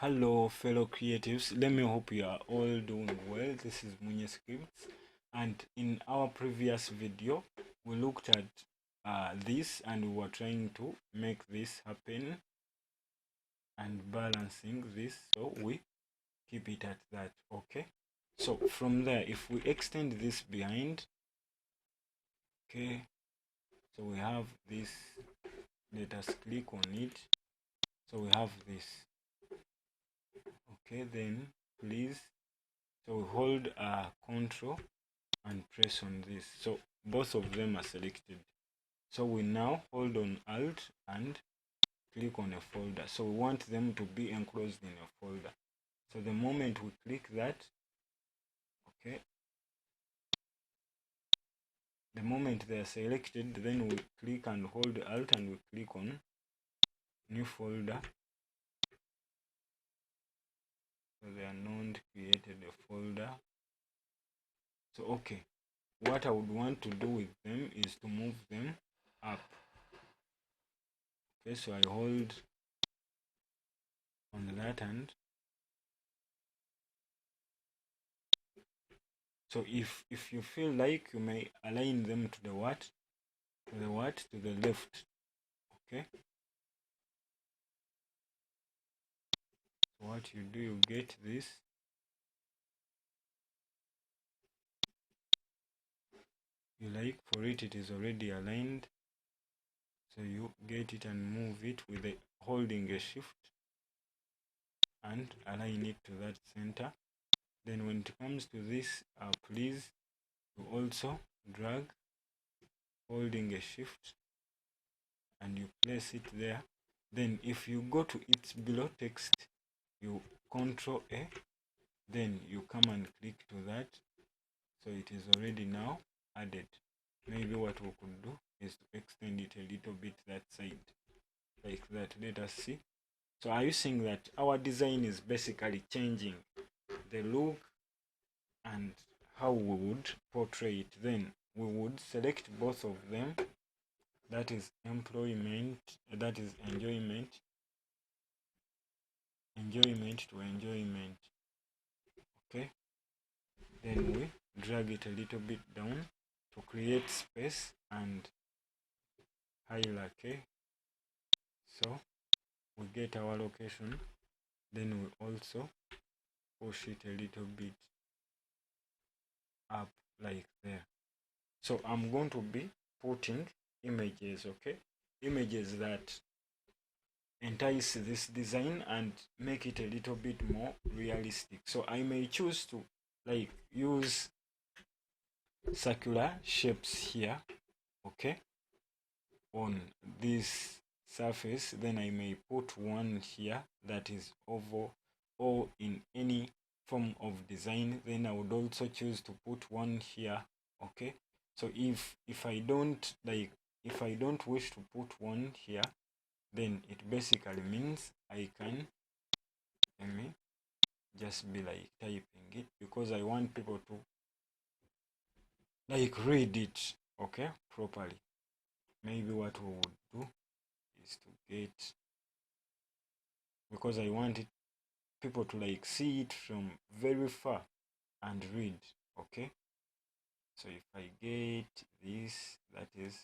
Hello fellow creatives, let me hope you are all doing well. This is Munye Scripts, and in our previous video we looked at this and we were trying to make this happen and balancing this, so we keep it at that. Okay, so from there, if we extend this behind, okay, so we have this, let us click on it, so we have this. Okay, then please, so we hold control and press on this, so both of them are selected. So we now hold on alt and click on a folder, so we want them to be enclosed in a folder. So the moment we click that, okay, the moment they are selected, then we click and hold alt and we click on new folder. So they are not created a folder. So okay, what I would want to do with them is to move them up. Okay, so I hold on that hand. So if you feel like, you may align them to the what, to the left. Okay, so what you do, you get this, you like for it, it is already aligned, so you get it and move it with the holding a shift and align it to that center. Then when it comes to this, please, you also drag holding a shift and you place it there. Then if you go to its below text, you Control A, then you come and click to that, so it is already now added. Maybe what we could do is to extend it a little bit that side, like that. Let us see. So are you seeing that our design is basically changing the look and how we would portray it? Then we would select both of them, that is employment, that is enjoyment to enjoyment. Okay, then we drag it a little bit down to create space and hierarchy. So we get our location, then we also push it a little bit up like there. So I'm going to be putting images, okay, images that entice this design and make it a little bit more realistic. So I may choose to like use circular shapes here, okay, on this surface. Then I may put one here that is oval or in any form of design. Then I would also choose to put one here. Okay, so if I don't like, if I don't wish to put one here, then it basically means I can, let me just be like typing it, because I want people to like read it, okay, properly. Maybe what we would do is to get, because I want it, people to like see it from very far and read. Okay, so if I get this, that is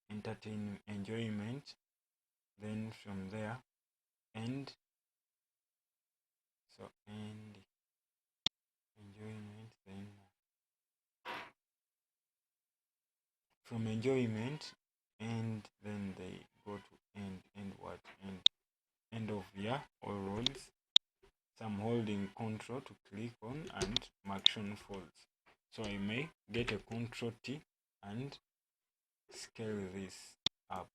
enjoyment, then from there end, so end enjoyment, then from enjoyment, and then they go to end what, end of year or roles. So I'm holding control to click on and MUCIAN folds. So I may get a Control T and scale this up.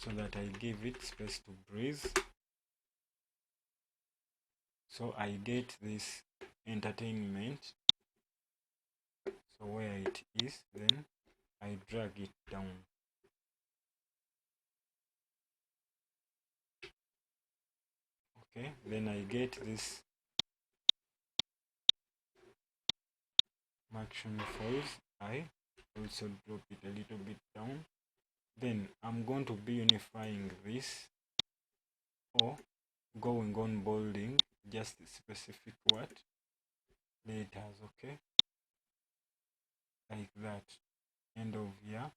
So that I give it space to breathe. So I get this entertainment. So where it is, then I drag it down. Okay, then I get this MUCIAN false. I also drop it a little bit down. Then I'm going to be unifying this, or going on bolding just specific what letters. Okay, like that. End of year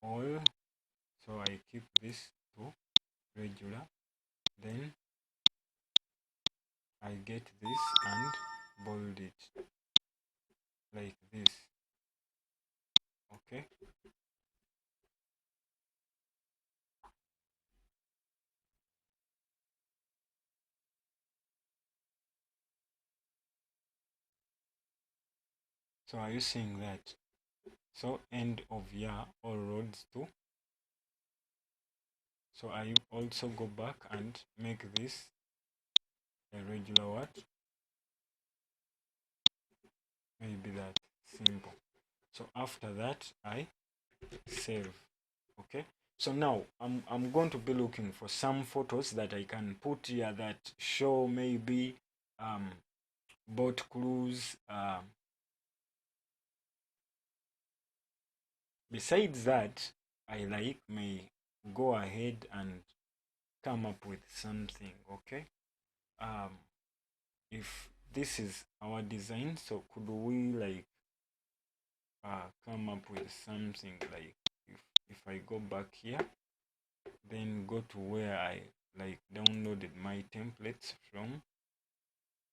all. So I keep this to regular. Then I get this and bold it like this. Okay, so are you seeing that? So end of year all roads to. So I also go back and make this a regular what, maybe that simple. So after that I save. Okay, so now I'm going to be looking for some photos that I can put here that show maybe boat cruise. Besides that, I may go ahead and come up with something. Okay, if this is our design, so could we come up with something like, if I go back here, then go to where I downloaded my templates from,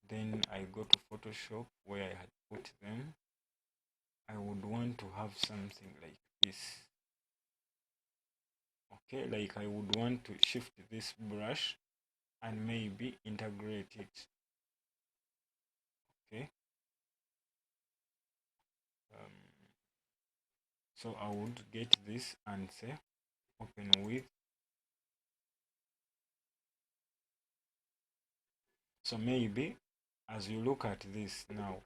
then I go to Photoshop where I had put them. I would want to have something like this. Okay, like I would want to shift this brush and maybe integrate it. Okay, so I would get this and say open with. So maybe as you look at this now,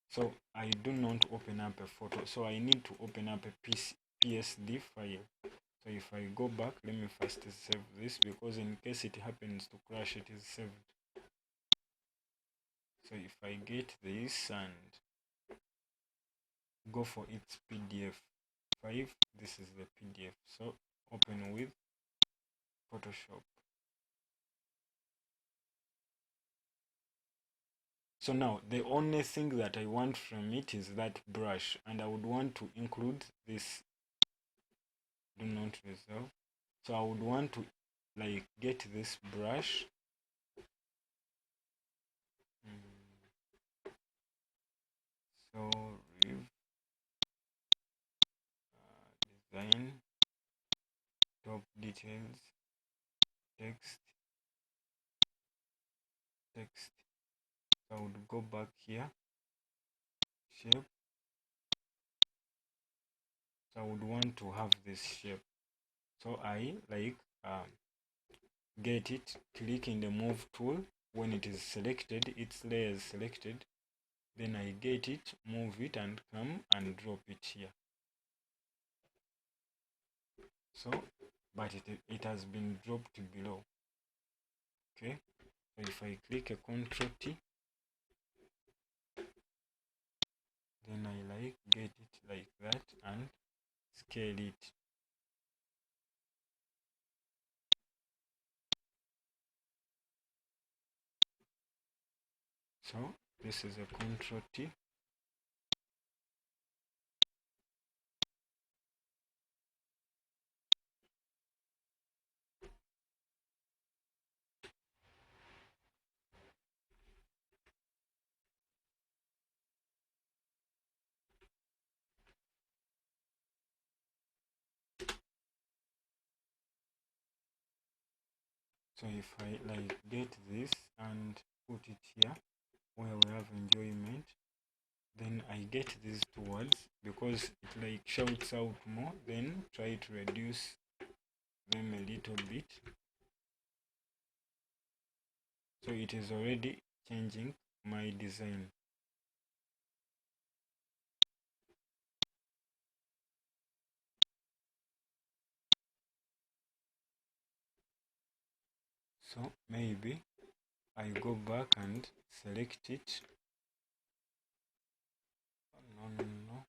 so I do not open up a photo, so I need to open up a PSD file. So if I go back, let me first save this, because in case it happens to crash, it is saved. So if I get this and go for its PDF 5, this is the PDF. So open with Photoshop. So now the only thing that I want from it is that brush, and I would want to include this do not resolve. So I would want to get this brush. So design, top details, text. So I would go back here, shape. So I would want to have this shape. So I get it, click in the move tool. When it is selected, its layer is selected, then I get it, move it, and come and drop it here. So but it has been dropped below. Okay, so if I click a Ctrl T, then I get it like that and scale it. So this is a Ctrl T. So if I get this and put it here where we have enjoyment, then I get these two words, because it shouts out more, then try to reduce them a little bit. So it is already changing my design. So maybe I go back and select it. No.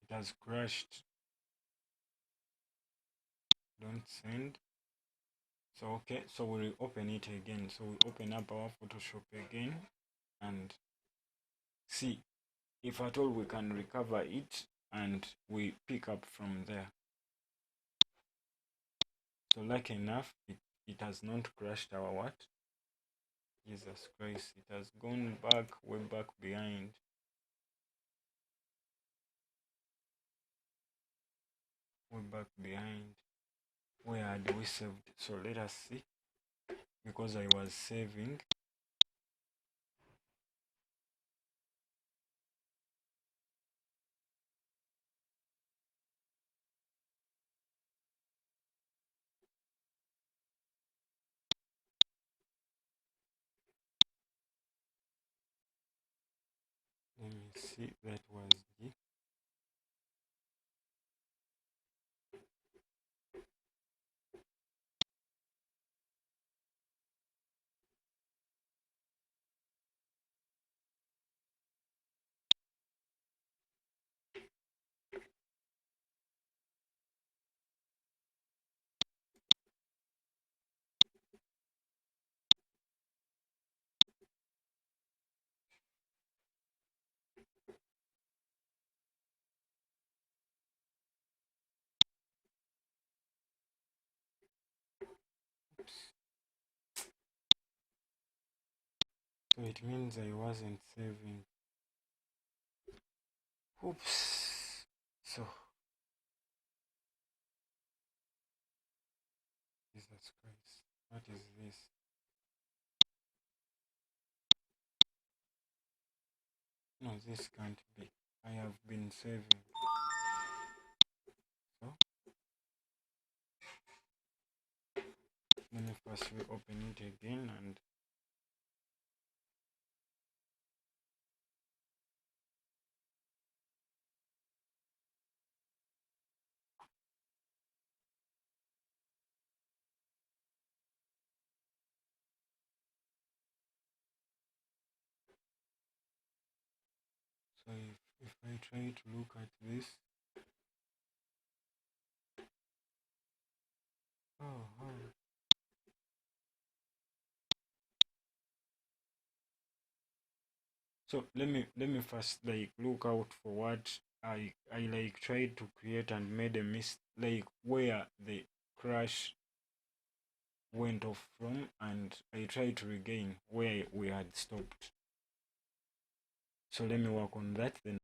It has crashed. Don't send. So okay, so we'll open it again. So we open up our Photoshop again and see if at all we can recover it, and we pick up from there. So lucky enough, it has not crashed our what? Jesus Christ, it has gone back, way back behind. Way back behind. Where had we saved? So let us see. Because I was saving. Let me see, that was the oops. So it means I wasn't saving. Oops. So Jesus Christ, what is this? No, this can't be. I have been saving. So let me first reopen it again and so if I try to look at this, oh. So let me first like look out for what I like tried to create and made a like where the crash went off from, and I tried to regain where we had stopped. So let me work on that then.